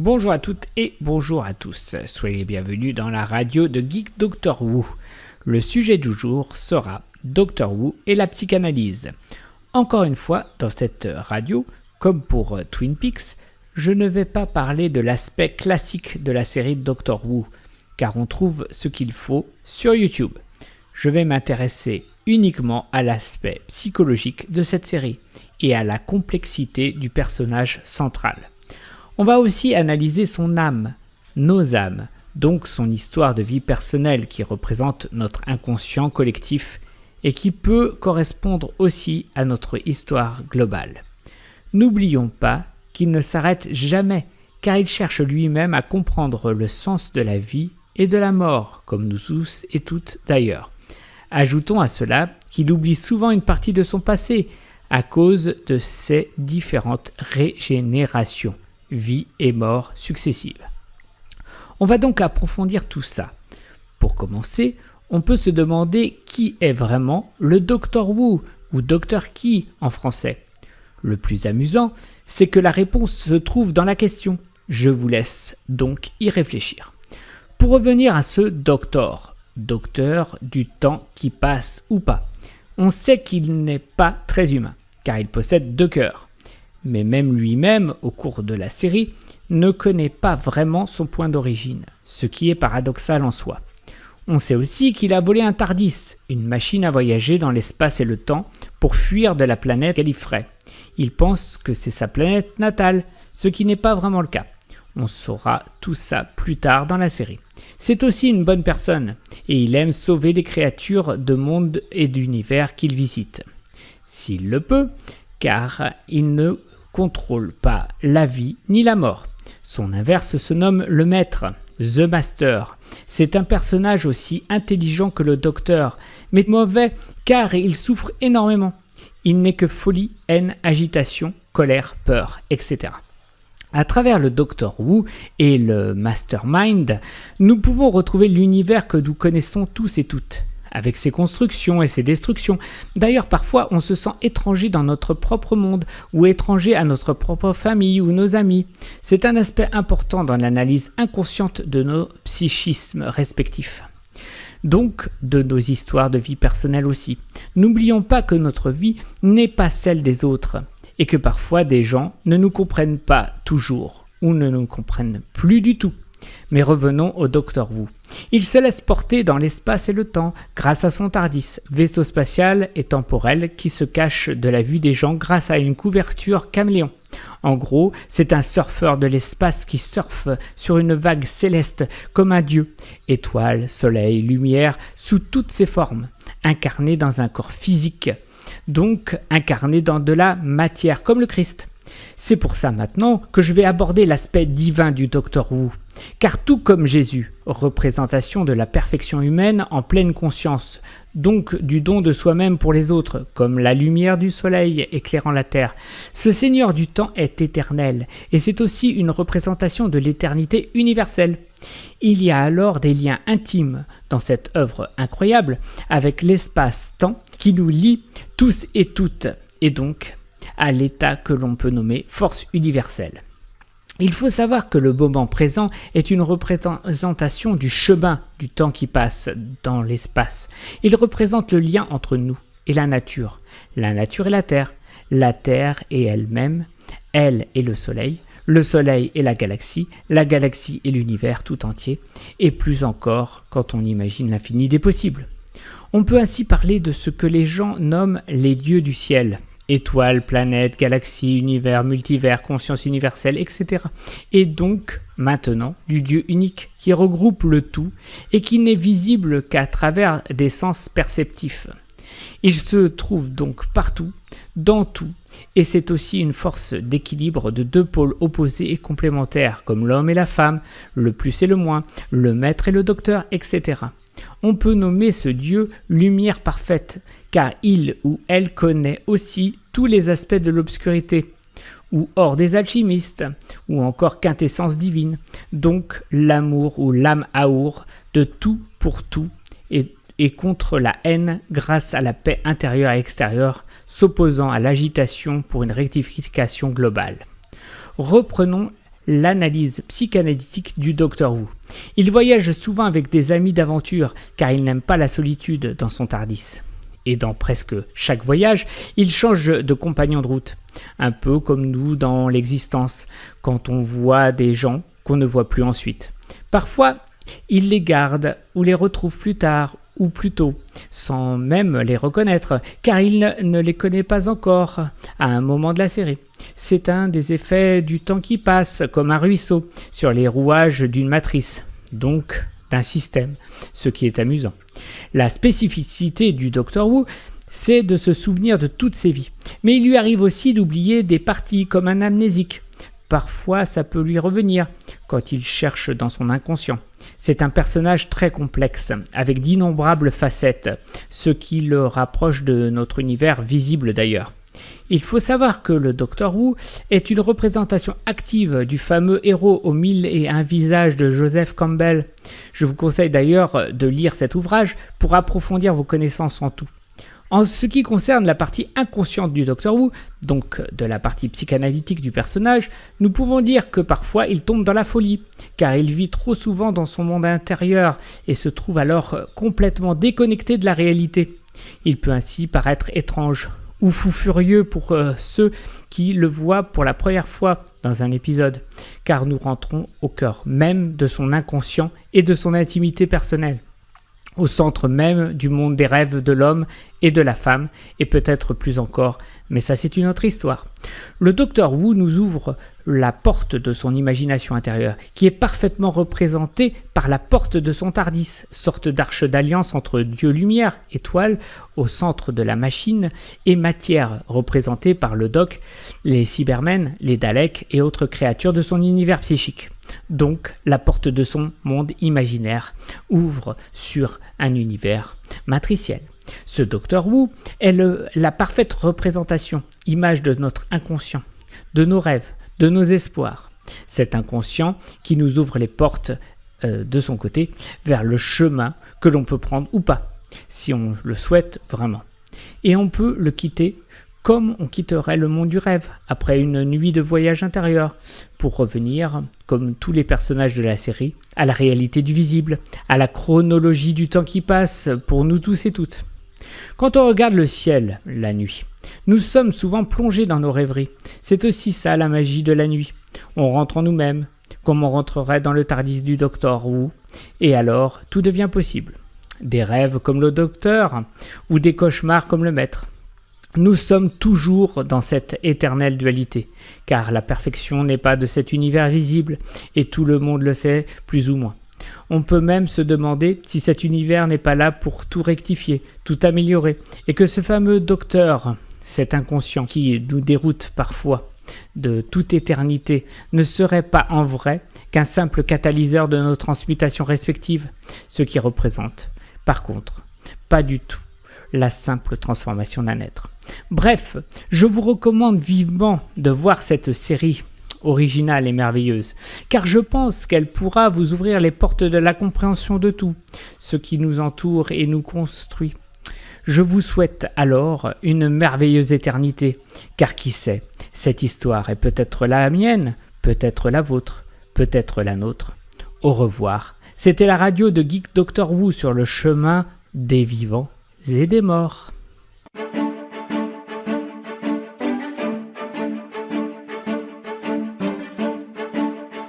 Bonjour à toutes et bonjour à tous. Soyez bienvenus dans la radio de Geek Doctor Who. Le sujet du jour sera Doctor Who et la psychanalyse. Encore une fois, dans cette radio, comme pour Twin Peaks, je ne vais pas parler de l'aspect classique de la série Doctor Who, car on trouve ce qu'il faut sur YouTube. Je vais m'intéresser uniquement à l'aspect psychologique de cette série et à la complexité du personnage central. On va aussi analyser son âme, nos âmes, donc son histoire de vie personnelle qui représente notre inconscient collectif et qui peut correspondre aussi à notre histoire globale. N'oublions pas qu'il ne s'arrête jamais car il cherche lui-même à comprendre le sens de la vie et de la mort, comme nous tous et toutes d'ailleurs. Ajoutons à cela qu'il oublie souvent une partie de son passé à cause de ses différentes régénérations. Vie et mort successives. On va donc approfondir tout ça. Pour commencer, on peut se demander qui est vraiment le Doctor Who ou Docteur qui en français. Le plus amusant, c'est que la réponse se trouve dans la question. Je vous laisse donc y réfléchir. Pour revenir à ce docteur du temps qui passe ou pas, on sait qu'il n'est pas très humain, car il possède 2 cœurs. Mais même lui-même, au cours de la série, ne connaît pas vraiment son point d'origine, ce qui est paradoxal en soi. On sait aussi qu'il a volé un TARDIS, une machine à voyager dans l'espace et le temps pour fuir de la planète Gallifrey. Il pense que c'est sa planète natale, ce qui n'est pas vraiment le cas. On saura tout ça plus tard dans la série. C'est aussi une bonne personne, et il aime sauver des créatures de monde et d'univers qu'il visite. S'il le peut, car il ne contrôle pas la vie ni la mort. Son inverse se nomme le Maître, The Master. C'est un personnage aussi intelligent que le Docteur, mais mauvais car il souffre énormément. Il n'est que folie, haine, agitation, colère, peur, etc. À travers le Doctor Who et le Mastermind, nous pouvons retrouver l'univers que nous connaissons tous et toutes, avec ses constructions et ses destructions. D'ailleurs, parfois, on se sent étranger dans notre propre monde ou étranger à notre propre famille ou nos amis. C'est un aspect important dans l'analyse inconsciente de nos psychismes respectifs. Donc, de nos histoires de vie personnelle aussi. N'oublions pas que notre vie n'est pas celle des autres et que parfois des gens ne nous comprennent pas toujours ou ne nous comprennent plus du tout. Mais revenons au Doctor Who. Il se laisse porter dans l'espace et le temps grâce à son TARDIS, vaisseau spatial et temporel qui se cache de la vue des gens grâce à une couverture caméléon. En gros, c'est un surfeur de l'espace qui surfe sur une vague céleste comme un dieu. Étoiles, soleil, lumière, sous toutes ses formes, incarné dans un corps physique, donc incarné dans de la matière comme le Christ. C'est pour ça maintenant que je vais aborder l'aspect divin du Doctor Who. Car tout comme Jésus, représentation de la perfection humaine en pleine conscience, donc du don de soi-même pour les autres, comme la lumière du soleil éclairant la terre, ce Seigneur du temps est éternel, et c'est aussi une représentation de l'éternité universelle. Il y a alors des liens intimes dans cette œuvre incroyable avec l'espace-temps qui nous lie tous et toutes, et donc à l'état que l'on peut nommer force universelle. Il faut savoir que le moment présent est une représentation du chemin du temps qui passe dans l'espace. Il représente le lien entre nous et la nature et la terre et elle-même, elle et le soleil et la galaxie et l'univers tout entier, et plus encore quand on imagine l'infini des possibles. On peut ainsi parler de ce que les gens nomment les dieux du ciel. Étoiles, planètes, galaxies, univers, multivers, conscience universelle, etc. Et donc, maintenant, du Dieu unique qui regroupe le tout et qui n'est visible qu'à travers des sens perceptifs. Il se trouve donc partout, dans tout, et c'est aussi une force d'équilibre de 2 pôles opposés et complémentaires, comme l'homme et la femme, le plus et le moins, le maître et le docteur, etc. On peut nommer ce Dieu lumière parfaite, car il ou elle connaît aussi tous les aspects de l'obscurité, ou hors des alchimistes, ou encore quintessence divine, donc l'amour ou l'âme aour de tout pour tout, et contre la haine grâce à la paix intérieure et extérieure, s'opposant à l'agitation pour une rectification globale. Reprenons l'analyse psychanalytique du Dr Who. Il voyage souvent avec des amis d'aventure car il n'aime pas la solitude dans son TARDIS. Et dans presque chaque voyage, il change de compagnon de route. Un peu comme nous dans l'existence, quand on voit des gens qu'on ne voit plus ensuite. Parfois, il les garde ou les retrouve plus tard ou plus tôt, sans même les reconnaître, car il ne les connaît pas encore à un moment de la série. C'est un des effets du temps qui passe, comme un ruisseau, sur les rouages d'une matrice, donc d'un système, ce qui est amusant. La spécificité du Dr Who, c'est de se souvenir de toutes ses vies. Mais il lui arrive aussi d'oublier des parties comme un amnésique. Parfois, ça peut lui revenir quand il cherche dans son inconscient. C'est un personnage très complexe, avec d'innombrables facettes, ce qui le rapproche de notre univers visible d'ailleurs. Il faut savoir que le Dr Who est une représentation active du fameux héros aux 1001 visages de Joseph Campbell. Je vous conseille d'ailleurs de lire cet ouvrage pour approfondir vos connaissances en tout. En ce qui concerne la partie inconsciente du Dr Who, donc de la partie psychanalytique du personnage, nous pouvons dire que parfois il tombe dans la folie, car il vit trop souvent dans son monde intérieur et se trouve alors complètement déconnecté de la réalité. Il peut ainsi paraître étrange ou fou furieux pour ceux qui le voient pour la première fois dans un épisode, car nous rentrons au cœur même de son inconscient et de son intimité personnelle, au centre même du monde des rêves de l'homme et de la femme, et peut-être plus encore, mais ça c'est une autre histoire. Le Dr Who nous ouvre la porte de son imagination intérieure, qui est parfaitement représentée par la porte de son TARDIS, sorte d'arche d'alliance entre Dieu-Lumière, étoile, au centre de la machine, et matière, représentée par le Doc, les Cybermen, les Daleks et autres créatures de son univers psychique. Donc, la porte de son monde imaginaire ouvre sur un univers matriciel. Ce Dr Who est la parfaite représentation, image de notre inconscient, de nos rêves, de nos espoirs. Cet inconscient qui nous ouvre les portes de son côté vers le chemin que l'on peut prendre ou pas, si on le souhaite vraiment. Et on peut le quitter comme on quitterait le monde du rêve après une nuit de voyage intérieur, pour revenir, comme tous les personnages de la série, à la réalité du visible, à la chronologie du temps qui passe pour nous tous et toutes. Quand on regarde le ciel la nuit, nous sommes souvent plongés dans nos rêveries. C'est aussi ça la magie de la nuit. On rentre en nous-mêmes, comme on rentrerait dans le TARDIS du Dr Who, et alors tout devient possible. Des rêves comme le docteur, ou des cauchemars comme le maître. Nous sommes toujours dans cette éternelle dualité, car la perfection n'est pas de cet univers visible, et tout le monde le sait plus ou moins. On peut même se demander si cet univers n'est pas là pour tout rectifier, tout améliorer, et que ce fameux docteur, cet inconscient qui nous déroute parfois de toute éternité, ne serait pas en vrai qu'un simple catalyseur de nos transmutations respectives, ce qui représente, par contre, pas du tout la simple transformation d'un être. Bref, je vous recommande vivement de voir cette série originale et merveilleuse, car je pense qu'elle pourra vous ouvrir les portes de la compréhension de tout, ce qui nous entoure et nous construit. Je vous souhaite alors une merveilleuse éternité, car qui sait, cette histoire est peut-être la mienne, peut-être la vôtre, peut-être la nôtre. Au revoir. C'était la radio de Geek Dr Who sur le chemin des vivants et des morts.